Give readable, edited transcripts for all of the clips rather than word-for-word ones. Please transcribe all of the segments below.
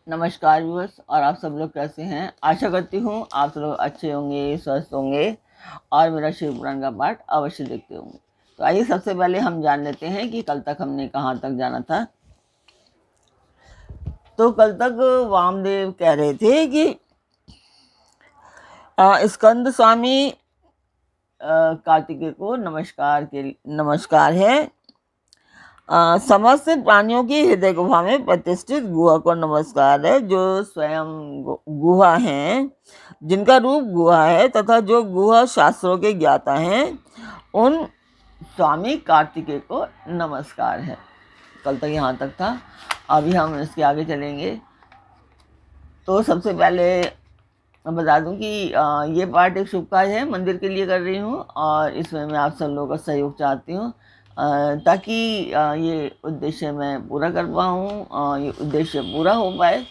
नमस्कार व्यूअर्स, और आप सब लोग कैसे हैं। आशा करती हूँ आप सब लोग अच्छे होंगे, स्वस्थ होंगे और मेरा शिव पुराण का पाठ अवश्य देखते होंगे। तो आइए सबसे पहले हम जान लेते हैं कि कल तक हमने कहाँ तक जाना था। तो कल तक वामदेव कह रहे थे कि स्कंद स्वामी कार्तिकेय को नमस्कार है। समस्त प्राणियों की हृदय गुहा में प्रतिष्ठित गुहा को नमस्कार है, जो स्वयं गुहा हैं, जिनका रूप गुहा है तथा जो गुहा शास्त्रों के ज्ञाता हैं, उन स्वामी कार्तिकेय को नमस्कार है। कल तक यहाँ तक था। अभी हम इसके आगे चलेंगे। तो सबसे पहले मैं बता दूं कि ये पाठ एक शुभ कार्य है, मंदिर के लिए कर रही हूँ और इसमें मैं आप सब लोगों का सहयोग चाहती हूँ, ताकि ये उद्देश्य मैं पूरा कर पाऊँ, ये उद्देश्य पूरा हो पाए।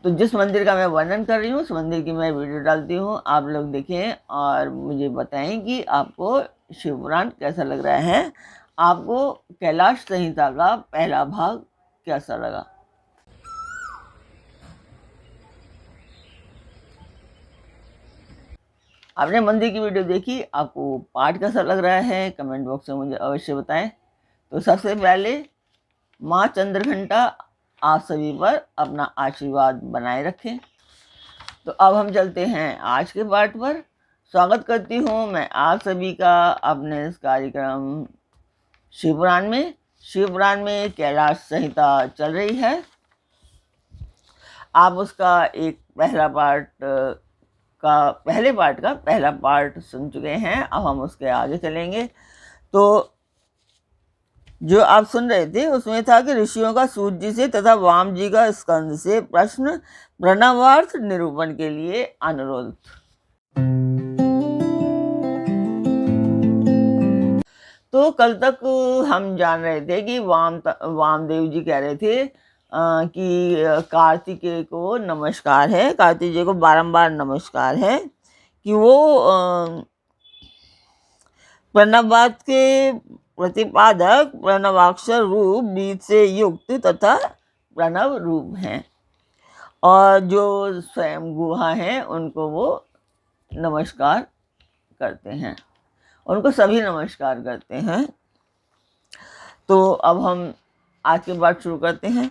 तो जिस मंदिर का मैं वर्णन कर रही हूँ उस मंदिर की मैं वीडियो डालती हूँ, आप लोग देखें और मुझे बताएं कि आपको शिव पुराण कैसा लग रहा है, आपको कैलाश संहिता का पहला भाग कैसा लगा। आपने मंदिर की वीडियो देखी, आपको पाठ कैसा लग रहा है, कमेंट बॉक्स में मुझे अवश्य बताएं। तो सबसे पहले माँ चंद्रघंटा आप सभी पर अपना आशीर्वाद बनाए रखें। तो अब हम चलते हैं आज के पाठ पर। स्वागत करती हूँ मैं आप सभी का अपने इस कार्यक्रम शिवपुराण में। शिवपुराण में कैलाश संहिता चल रही है। आप उसका एक पहले पार्ट का पहला पार्ट सुन चुके हैं। अब हम उसके आगे चलेंगे। तो जो आप सुन रहे थे उसमें था कि ऋषियों का सूत जी से तथा वाम जी का स्कंद से प्रश्न प्रणवार्थ निरूपण के लिए अनुरोध। तो कल तक हम जान रहे थे कि वामदेव जी कह रहे थे कि कार्तिकेय को नमस्कार है, कार्तिकेय को बारंबार नमस्कार है कि वो प्रणववाद के प्रतिपादक, प्रणवाक्षर रूप, बीज से युक्त तथा प्रणव रूप हैं, और जो स्वयं गुहा हैं उनको वो नमस्कार करते हैं, उनको सभी नमस्कार करते हैं। तो अब हम आज के पाठ शुरू करते हैं।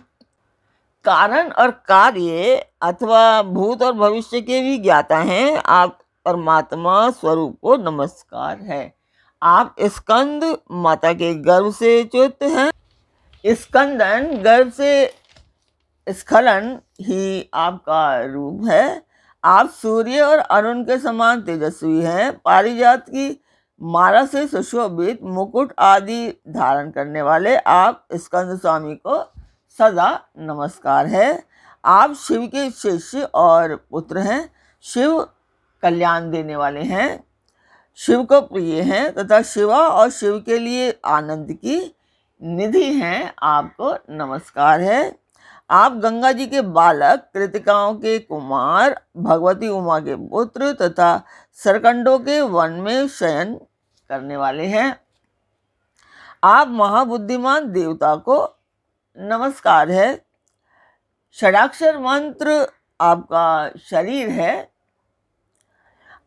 कारण और कार्य अथवा भूत और भविष्य के भी ज्ञाता हैं, आप परमात्मा स्वरूप को नमस्कार है। आप स्कंद माता के गर्भ से च्युत हैं। स्कंदन गर्भ से स्खलन ही आपका रूप है। आप सूर्य और अरुण के समान तेजस्वी हैं। पारिजात की माला से सुशोभित मुकुट आदि धारण करने वाले आप स्कंद स्वामी को सदा नमस्कार है। आप शिव के शिष्य और पुत्र हैं। शिव कल्याण देने वाले हैं, शिव को प्रिय हैं तथा शिवा और शिव के लिए आनंद की निधि हैं। आपको नमस्कार है। आप गंगा जी के बालक, कृतिकाओं के कुमार, भगवती उमा के पुत्र तथा सरकंडों के वन में शयन करने वाले हैं। आप महाबुद्धिमान देवता को नमस्कार है। षडाक्षर मंत्र आपका शरीर है।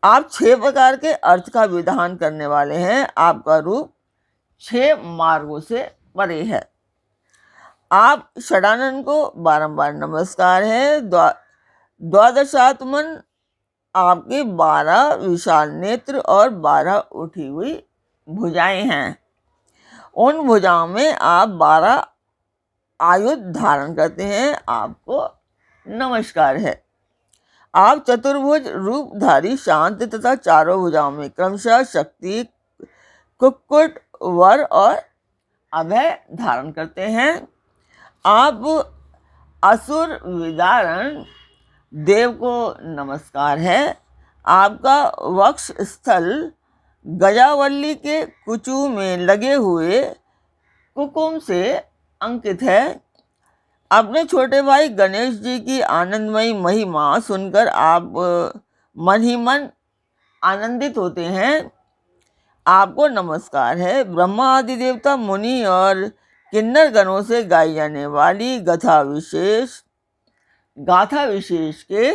आप 6 प्रकार के अर्थ का विधान करने वाले हैं। आपका रूप 6 मार्गों से परे है। आप षडानन को बारंबार नमस्कार है। द्वादशात्मन आपके 12 विशाल नेत्र और 12 उठी हुई भुजाएं हैं। उन भुजाओं में आप 12 आयुध धारण करते हैं। आपको नमस्कार है। आप चतुर्भुज रूपधारी, शांत तथा चारों भुजाओं में क्रमशः शक्ति, कुक्कुट, वर और अभय धारण करते हैं। आप असुर विदारण देव को नमस्कार है। आपका वक्ष स्थल गजावल्ली के कुचू में लगे हुए कुकुम से अंकित है। अपने छोटे भाई गणेश जी की आनंदमयी महिमा सुनकर आप मन ही मन आनंदित होते हैं। आपको नमस्कार है। ब्रह्मा आदि देवता, मुनि और किन्नर गणों से गाई जाने वाली गाथा विशेष के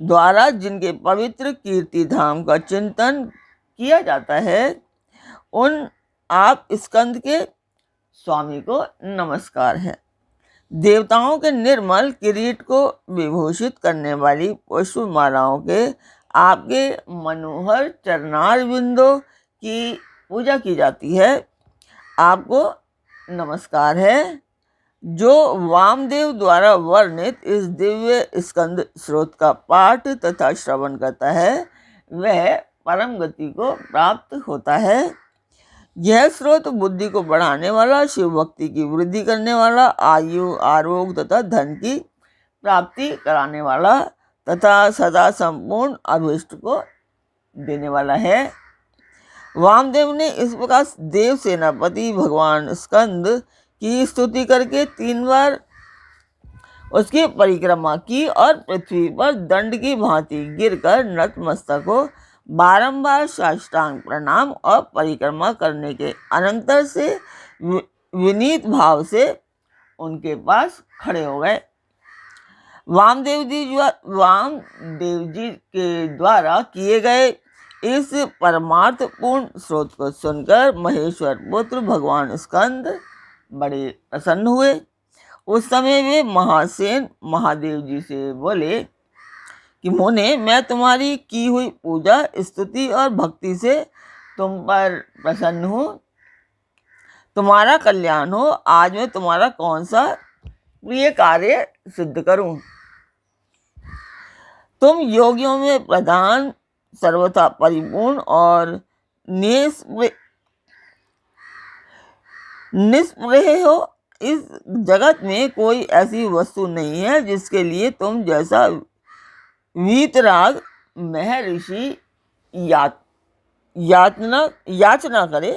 द्वारा जिनके पवित्र कीर्ति धाम का चिंतन किया जाता है, उन आप स्कंद के स्वामी को नमस्कार है। देवताओं के निर्मल किरीट को विभूषित करने वाली पुष्प मालाओं के आपके मनोहर चरणार बिंदों की पूजा की जाती है, आपको नमस्कार है। जो वामदेव द्वारा वर्णित इस दिव्य स्कंद स्रोत का पाठ तथा श्रवण करता है, वह परम गति को प्राप्त होता है। यह स्रोत बुद्धि को बढ़ाने वाला, शिव भक्ति की वृद्धि करने वाला, आयु, आरोग्य तथा धन की प्राप्ति कराने वाला तथा सदा संपूर्ण अभिष्ट को देने वाला है। वामदेव ने इस प्रकार देव सेनापति भगवान स्कंद की स्तुति करके 3 बार उसकी परिक्रमा की और पृथ्वी पर दंड की भांति गिरकर नतमस्तक हो बारंबार साष्टांग प्रणाम और परिक्रमा करने के अनंतर से विनीत भाव से उनके पास खड़े हो गए। वामदेव जी के द्वारा किए गए इस परमार्थपूर्ण स्रोत को सुनकर महेश्वर पुत्र भगवान स्कंद बड़े प्रसन्न हुए। उस समय वे महासेन महादेव जी से बोले कि मुने, मैं तुम्हारी की हुई पूजा, स्तुति और भक्ति से तुम पर प्रसन्न हूँ। तुम्हारा कल्याण हो। आज मैं तुम्हारा कौन सा प्रिय कार्य सिद्ध करूं? तुम योगियों में प्रधान, सर्वथा परिपूर्ण और निष्प्रह हो। इस जगत में कोई ऐसी वस्तु नहीं है जिसके लिए तुम जैसा वीतराग महर्षि याचना करे।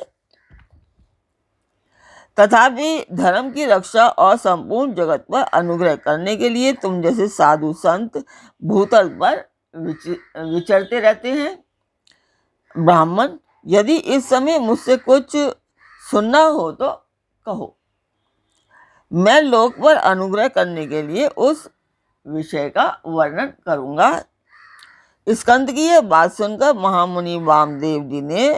तथापि धर्म की रक्षा और संपूर्ण जगत पर अनुग्रह करने के लिए तुम जैसे साधु संत भूतल पर विचरते रहते हैं। ब्राह्मण, यदि इस समय मुझसे कुछ सुनना हो तो कहो। मैं लोक पर अनुग्रह करने के लिए उस विषय का वर्णन करूंगा। स्कंद की यह बात सुनकर महामुनि वामदेव जी ने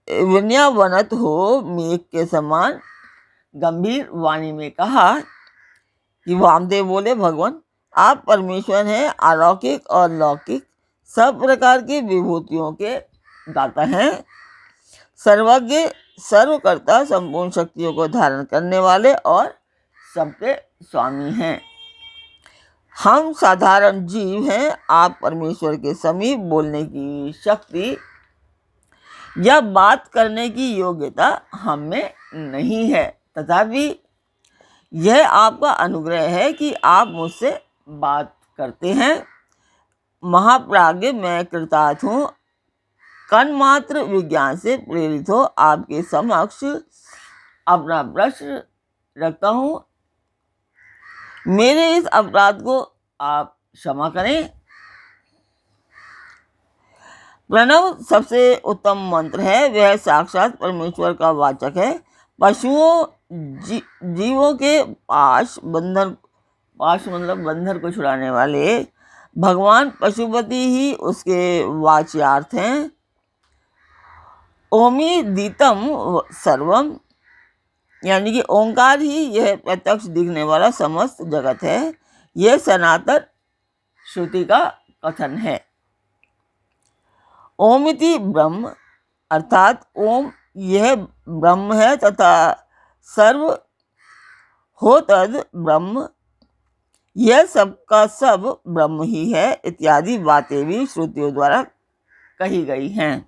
विनयावनत हो मेघ के समान गंभीर वाणी में कहा कि वामदेव बोले, भगवान, आप परमेश्वर हैं, अलौकिक और लौकिक सब प्रकार की विभूतियों के दाता हैं, सर्वज्ञ, सर्वकर्ता, संपूर्ण शक्तियों को धारण करने वाले और सबके स्वामी हैं। हम साधारण जीव हैं। आप परमेश्वर के समीप बोलने की शक्ति या बात करने की योग्यता हम में नहीं है, तथापि यह आपका अनुग्रह है कि आप मुझसे बात करते हैं। महाप्राज्ञ, मैं कृतार्थ हूँ। कण मात्र विज्ञान से प्रेरित हो आपके समक्ष अपना प्रश्न रखता हूँ। मेरे इस अपराध को आप क्षमा करें। प्रणव सबसे उत्तम मंत्र है। वह साक्षात परमेश्वर का वाचक है। पशुओं, जीवों के पाश मतलब बंधन को छुड़ाने वाले भगवान पशुपति ही उसके वाच्यार्थ हैं। ओमि दीतम सर्वम, यानी कि ओंकार ही यह प्रत्यक्ष दिखने वाला समस्त जगत है। यह सनातन श्रुति का कथन है। ओमिति ब्रह्म, अर्थात ओम यह ब्रह्म है तथा सर्व हो तद ब्रह्म, यह सबका सब ब्रह्म ही है, इत्यादि बातें भी श्रुतियों द्वारा कही गई हैं।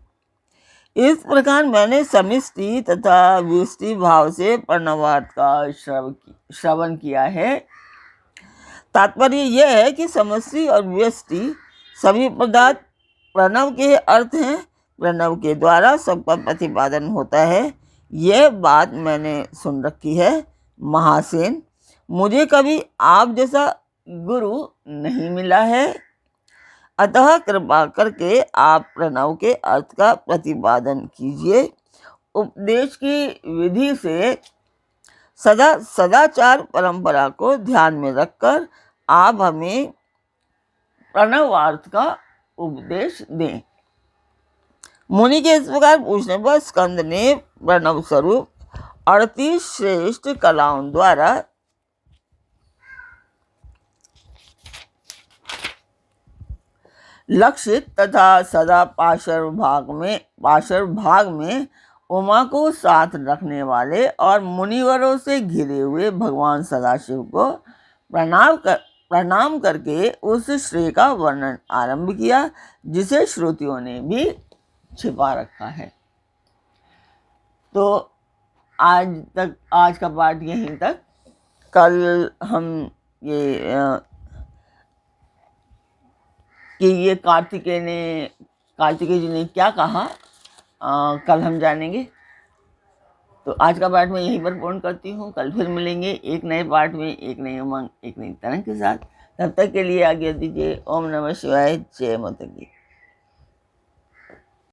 इस प्रकार मैंने समिष्टि तथा व्यष्टि भाव से प्रणवार्थ का श्रवण किया है। तात्पर्य यह है कि समष्टि और व्यष्टि सभी पदार्थ प्रणव के अर्थ हैं। प्रणव के द्वारा सबका प्रतिपादन होता है। यह बात मैंने सुन रखी है। महासेन, मुझे कभी आप जैसा गुरु नहीं मिला है, अतः कृपा करके आप प्रणव के अर्थ का प्रतिपादन कीजिए। उपदेश की विधि से सदाचार परंपरा को ध्यान में रखकर आप हमें प्रणवार्थ का उपदेश दें। मुनि के इस प्रकार पूछने पर स्कंद ने प्रणव स्वरूप 38 श्रेष्ठ कलाओं द्वारा लक्षित तथा सदा पाशर भाग में उमा को साथ रखने वाले और मुनिवरों से घिरे हुए भगवान सदाशिव को प्रणाम करके उस श्रेय का वर्णन आरंभ किया जिसे श्रुतियों ने भी छिपा रखा है। तो आज का पाठ यहीं तक। कल हम ये कार्तिकेय जी ने क्या कहा कल हम जानेंगे। तो आज का पाठ मैं यहीं पर पूर्ण करती हूँ। कल फिर मिलेंगे एक नए पाठ में, एक नई उमंग, एक नई तरंग के साथ। तब तक के लिए आज्ञा दीजिए। ओम नमः शिवाय। जय माता दी।